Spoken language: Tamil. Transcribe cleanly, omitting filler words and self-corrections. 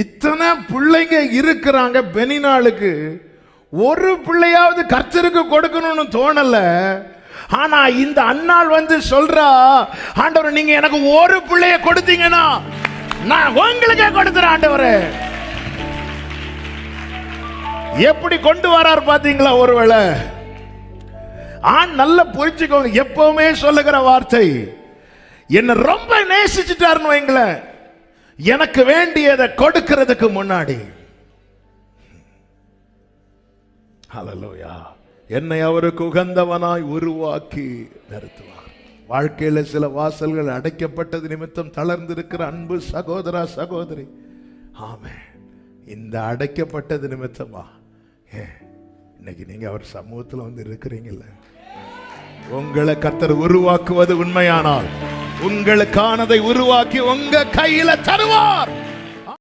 இத்தனை பிள்ளைங்க இருக்கிறாங்க பெனினாளுக்கு, ஒரு பிள்ளையாவது கர்த்தருக்கு கொடுக்கணும்னு தோணல. ஆனா இந்த அன்னாள் வந்து சொல்றா, ஆண்டவர் நீங்க எனக்கு ஒரு பிள்ளைய கொடுத்தீங்கன்னா நான் உங்களுக்கே கொடுத்துறேன் ஆண்டவரே. எப்படி கொண்டு வரார் பாத்தீங்களா? ஒருவேளை ஆண் நல்ல புரிஞ்சுக்கோங்க, எப்பவுமே சொல்லுகிற வார்த்தை, என்ன ரொம்ப நேசிச்சுட்டாருன்னு வைங்களேன், எனக்கு வேண்டியதை கொடுக்கிறதுக்கு முன்னாடி ஹல்லேலூயா என்னை அவருக்கு உகந்தவனாய் உருவாக்கி நிறுத்துவார். வாழ்க்கையில சில வாசல்கள் அடைக்கப்பட்டது நிமித்தம் தளர்ந்திருக்கிற அன்பு சகோதரா சகோதரி, ஆமென், இந்த அடைக்கப்பட்டது நிமித்தமா இன்னைக்கு நீங்க அவர் சமூகத்தில் வந்து இருக்கிறீங்கல்ல. உங்களை கர்த்தர் உருவாக்குவது உண்மையானால் உங்களுக்கானதை உருவாக்கி உங்க கையில தருவார்.